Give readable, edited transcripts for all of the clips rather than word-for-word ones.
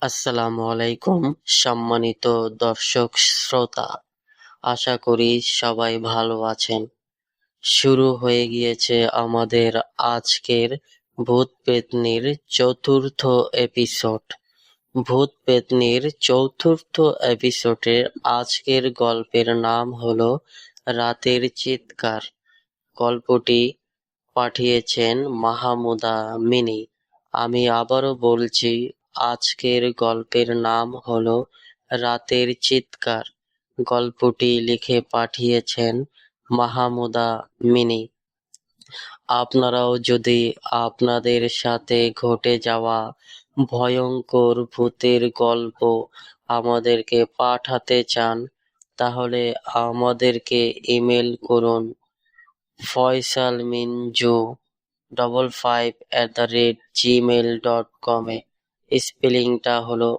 আসসালামু আলাইকুম সম্মানিত দর্শক শ্রোতা, আশা করি সবাই ভালো আছেন। শুরু হয়ে গিয়েছে আমাদের আজকের ভূত পেত্নীর চতুর্থ এপিসোড। ভূত পেত্নীর চতুর্থ এপিসোডের আজকের গল্পের নাম হলো রাতের চিৎকার। গল্পটি পাঠিয়েছেন মাহমুদা মিনি। আমি আবারও বলছি, আজকের গল্পের নাম হলো রাতের চিৎকার। গল্পটি লিখে পাঠিয়েছেন মাহমুদা মিনি। আপনারাও যদি আপনাদের সাথে ঘটে যাওয়া ভয়ঙ্কর ভূতের গল্প আমাদেরকে পাঠাতে চান, তাহলে আমাদেরকে ইমেল করুন faisalminjo55@gmail.com এ। স্পেলিংটা হলো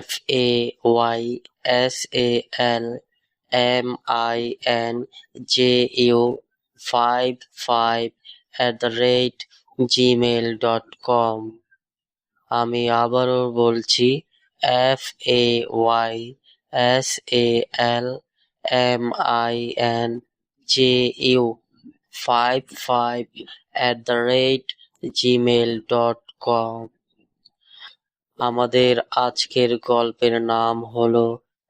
FAYSALMINJO55@gmail.com। আমি আবারও বলছি, FAYSALMINJO55@gmail.com। আমাদের আজকের গল্পের নাম হলো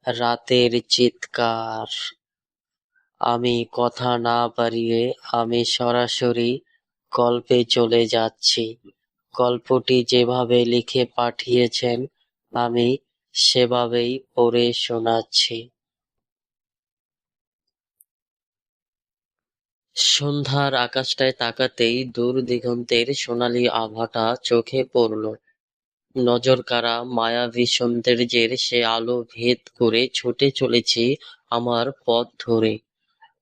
রাতের চিৎকার। আমি কথা না বাড়িয়ে আমি সরাসরি গল্পে চলে যাচ্ছি। গল্পটি যেভাবে লিখে পাঠিয়েছেন আমি সেভাবেই পড়ে শোনাচ্ছি। সন্ধ্যার আকাশটায় তাকাতেই দূর দিগন্তের সোনালি আভাটা চোখে পড়ল। নজরকাড়া মায়াবী সৌন্দর্যের সে আলো ভেদ করে ছুটে চলেছে আমার পথ ধরে।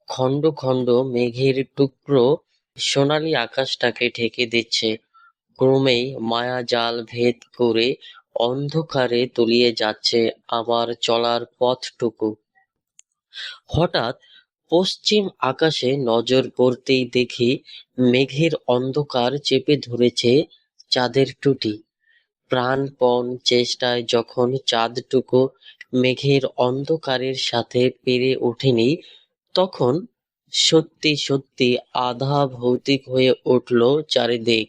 খণ্ড খণ্ড মেঘের টুকরো সোনালি আকাশটাকে ঢেকে দিচ্ছে, ক্রমেই মায়াজাল ভেদ করে অন্ধকারে তলিয়ে যাচ্ছে আমার চলার পথটুকু। হঠাৎ পশ্চিম আকাশে নজর পড়তেই দেখি মেঘের অন্ধকার চেপে ধরেছে চাঁদের টুটি। প্রাণপণ চেষ্টায় যখন চাঁদটুকু মেঘের অন্ধকারের সাথে পেরে ওঠেনি, তখন সত্যি সত্যি আধা ভৌতিক হয়ে উঠল চারিদিক।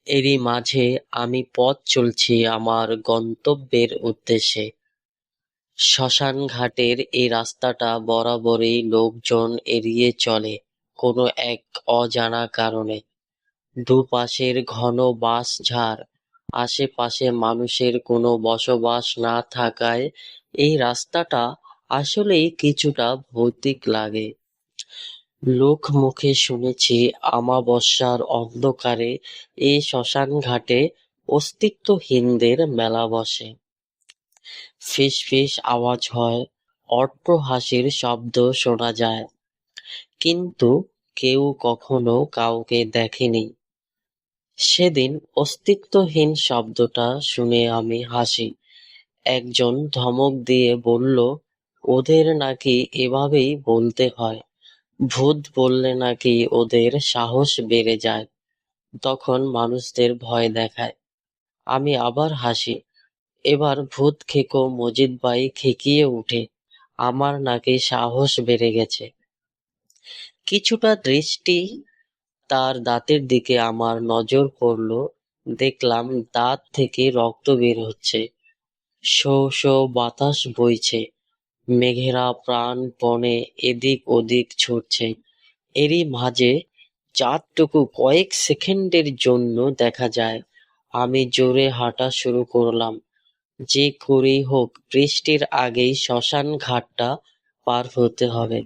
এরই মাঝে আমি পথ চলছি আমার গন্তব্যের উদ্দেশ্যে। শ্মশান ঘাটের এই রাস্তাটা বরাবরই লোকজন এড়িয়ে চলে কোনো এক অজানা কারণে। দুপাশের ঘন বাঁশঝাড়, আশেপাশে মানুষের কোনো বসবাস না থাকায় এই রাস্তাটা আসলেই কিছুটা ভৌতিক লাগে। লোক মুখে শুনেছি আমাবস্যার অন্ধকারে এই শ্মশান ঘাটে অস্তিত্বহীনদের মেলা বসে। ফিস ফিস আওয়াজ হয়, অট্টহাসির শব্দ শোনা যায়, কিন্তু কেউ কখনো কাউকে দেখেনি। সেদিন অস্তিত্বহীন শব্দটা শুনে আমি হাসি। একজন ধমক দিয়ে বলল, ওদের নাকি এভাবেই বলতে হয়, ভূত বললে নাকি ওদের সাহস বেড়ে যায়, তখন মানুষদের ভয় দেখায়। আমি আবার হাসি। এবার ভূত খেকো মজিদ ভাই খেকিয়ে উঠে, আমার নাকি সাহস বেড়ে গেছে। কিছুটা দৃষ্টি তার দাঁতের দিকে আমার নজর পড়ল। দেখলাম দাঁত থেকে রক্ত বের হচ্ছে, শো শো বাতাস বইছে, মেঘেরা প্রাণপণে এদিক ওদিক ছুটছে। এরই মাঝে চাঁদটুকু কয়েক সেকেন্ডের জন্য দেখা যায়। আমি জোরে হাঁটা শুরু করলাম, যে করেই হোক বৃষ্টির আগেই শ্মশান ঘাটটা পার হতে হবে।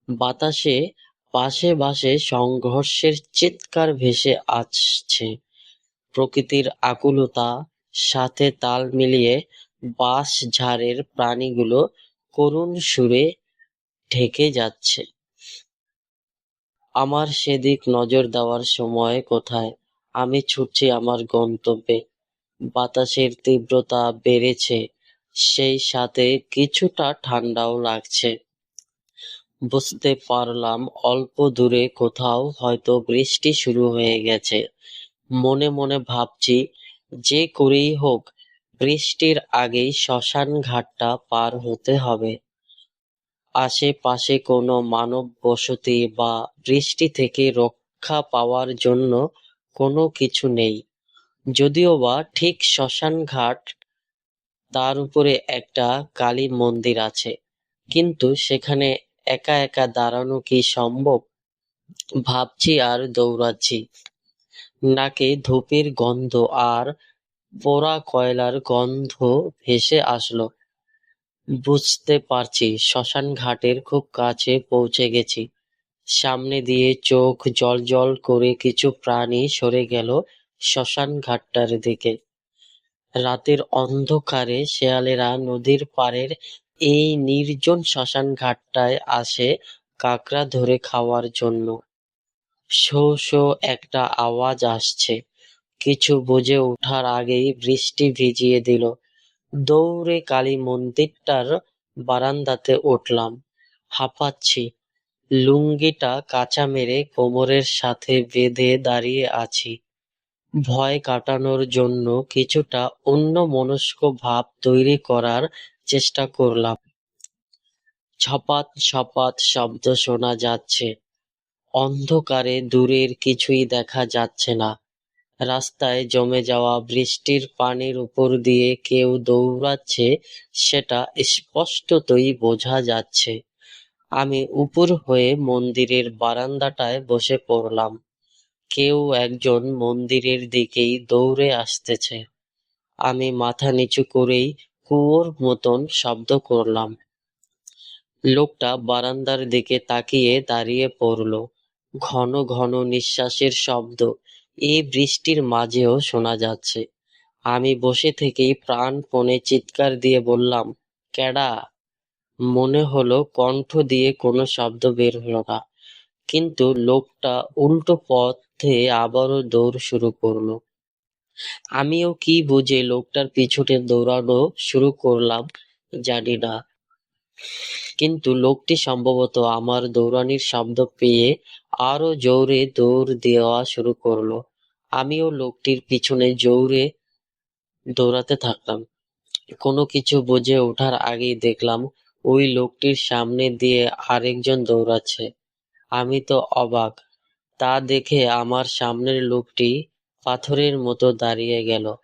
বাতাসে পাশে বাসে সংঘর্ষের চিৎকার ভেসে আসছে, প্রকৃতির আকুলতা সাথে তাল মিলিয়ে বাঁশঝাড়ের প্রাণীগুলো করুণ সুরে ঢেকে যাচ্ছে। আমার সেদিক নজর দেওয়ার সময় কোথায়, আমি ছুটছি আমার গন্তব্যে। বাতাসের তীব্রতা বেড়েছে, সেই সাথে কিছুটা ঠান্ডাও লাগছে। বুঝতে পারলাম অল্প দূরে কোথাও হয়তো বৃষ্টি শুরু হয়ে গেছে। মনে মনে ভাবছি, যে করেই হোক বৃষ্টির আগেই শ্মশান ঘাটটা পার হতে হবে। আশেপাশে কোনো মানব বসতি বা বৃষ্টি থেকে রক্ষা পাওয়ার জন্য কোনো কিছু নেই, যদিও বা ঠিক শ্মশান ঘাট, তার উপরে একটা কালী মন্দির আছে, কিন্তু সেখানে একা একা দাঁড়ানো কি সম্ভব? ভাবছি আর দৌড়াচ্ছি। নাকে ধূপের গন্ধ আর পোড়া কয়লার গন্ধ ভেসে আসলো। বুঝতে পারছি শ্মশান ঘাটের খুব কাছে পৌঁছে গেছি। সামনে দিয়ে চোখ জ্বলজ্বল করে কিছু প্রাণী সরে গেল শ্মশান ঘাটটার দিকে। রাতের অন্ধকারে শেয়ালেরা নদীর পাড়ের এই নির্জন শ্মশান ঘাটটায় আসে কাঁকড়া ধরে খাওয়ার জন্য। শো শো একটা আওয়াজ আসছে। কিছু বুঝে ওঠার আগেই বৃষ্টি ভিজিয়ে দিল। দৌড়ে কালী মন্দিরটার বারান্দাতে উঠলাম। হাঁপাচ্ছি। লুঙ্গিটা কাঁচা মেরে কোমরের সাথে বেঁধে দাঁড়িয়ে আছি। ভয় কাটানোর জন্য কিছুটা অন্যমনস্ক ভাব তৈরি করার চেষ্টা করলাম। ছপাত ছপাত শব্দ শোনা যাচ্ছে। অন্ধকারে দূরের কিছুই দেখা যাচ্ছে না। রাস্তায় জমে যাওয়া বৃষ্টির পানির উপর দিয়ে কেউ দৌড়াচ্ছে, সেটা স্পষ্টতই বোঝা যাচ্ছে। আমি উপুর হয়ে মন্দিরের বারান্দাটায় বসে পড়লাম। কেউ একজন মন্দিরের দিকেই দৌড়ে আসতেছে। আমি মাথা নিচু করেই কুয়োর মতন শব্দ করলাম। লোকটা বারান্দার দিকে তাকিয়ে দাঁড়িয়ে পড়ল। ঘন ঘন নিঃশ্বাসের শব্দ এই বৃষ্টির মাঝেও শোনা যাচ্ছে। আমি বসে থেকেই প্রাণপণে চিৎকার দিয়ে বললাম, ক্যাডা? মনে হলো কণ্ঠ দিয়ে কোনো শব্দ বের হলো না, কিন্তু লোকটা উল্টো পথে আবারও দৌড় শুরু করলো। আমিও কি বুঝে লোকটার পিছনে দৌড়ানো শুরু করলাম জানি না, কিন্তু লোকটি সম্ভবত আমার দৌড়ানির শব্দ পেয়ে আরো জোরে দৌড় দেওয়া শুরু করলো। আমিও লোকটির পিছনে জোরে দৌড়াতে থাকলাম। কোনো কিছু বুঝে ওঠার আগেই দেখলাম ওই লোকটির সামনে দিয়ে আরেকজন দৌড়াচ্ছে। আমি তো অবাক। তা দেখে আমার সামনের লোকটি পাথরের মতো দাঁড়িয়ে গেল।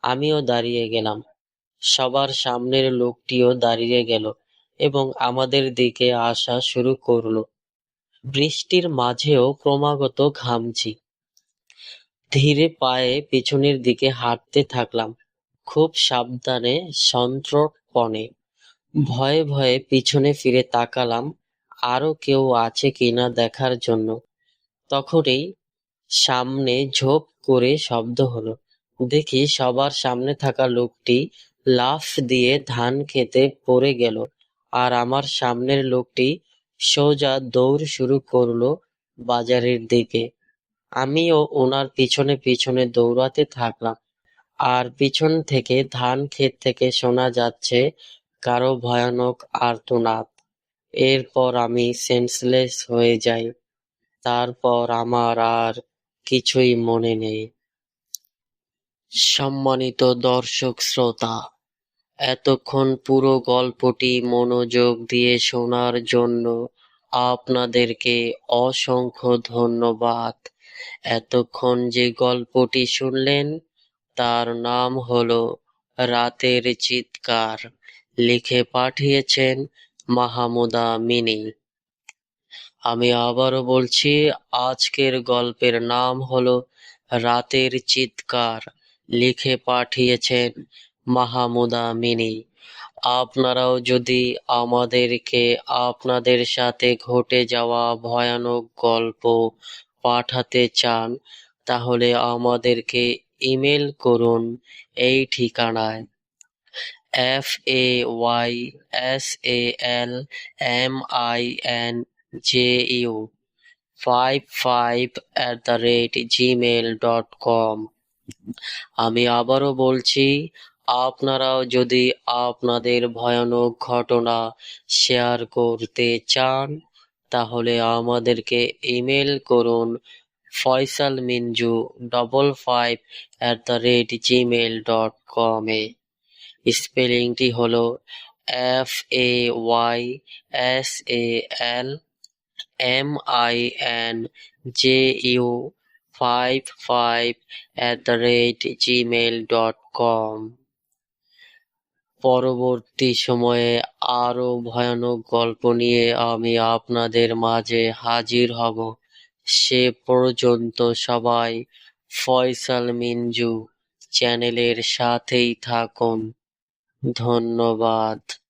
আমিও দাঁড়িয়ে গেলাম। সবার সামনের লোকটিও দাঁড়িয়ে গেল এবং আমাদের দিকে আসা শুরু করলো। বৃষ্টির মাঝেও ক্রমাগত ঘামছি। ধীরে পায়ে পিছনের দিকে হাঁটতে থাকলাম, খুব সাবধানে, সন্তর্পণে। ভয়ে ভয়ে পিছনে ফিরে তাকালাম আরো কেউ আছে কিনা দেখার জন্য। তখনই সামনে ঝোপ করে শব্দ হলো। দেখি সবার সামনে থাকা লোকটি লাফ দিয়ে ধান খেতে পড়ে গেল, আর আমার সামনের লোকটি সোজা দৌড় শুরু করলো বাজারের দিকে। আমিও ওনার পিছনে পিছনে দৌড়াতে থাকলাম, আর পিছন থেকে ধান ক্ষেত থেকে শোনা যাচ্ছে কারো ভয়ানক আর্তনাদ। এরপর আমি সেন্সলেস হয়ে যাই। তারপর আমার আর কিছুই মনে নেই। সম্মানিত দর্শক শ্রোতা, এতক্ষণ পুরো গল্পটি মনোযোগ দিয়ে শোনার জন্য আপনাদেরকে অসংখ্য ধন্যবাদ। এতক্ষণ যে গল্পটি শুনলেন তার নাম হলো রাতের চিৎকার। লিখে পাঠিয়েছেন মাহমুদা মিনি। আমি আবারও বলছি, আজকের গল্পের নাম হলো রাতের চিৎকার। লিখে পাঠিয়েছেন মাহমুদা মিনি। আপনারাও যদি আমাদেরকে আপনাদের সাথে ঘটে যাওয়া ভয়ানক গল্প পাঠাতে চান, তাহলে আমাদেরকে ইমেল করুন এই ঠিকানায়: FAYSALMINJEU55@gmail.com। আমি আবারও বলছি, আপনারাও যদি আপনাদের ভয়ানক ঘটনা শেয়ার করতে চান, তাহলে আমাদেরকে ইমেল করুন ফয়সাল মিঞ্জু 55@gmail.com এ। স্পেলিংটি হলো FAYSALMINJU55@gmail.com। পরবর্তী সময়ে আরো ভয়ানক গল্প নিয়ে আমি আপনাদের মাঝে হাজির হব। সে পর্যন্ত সবাই ফয়সাল মিঞ্জু চ্যানেলের সাথেই থাকুন। ধন্যবাদ।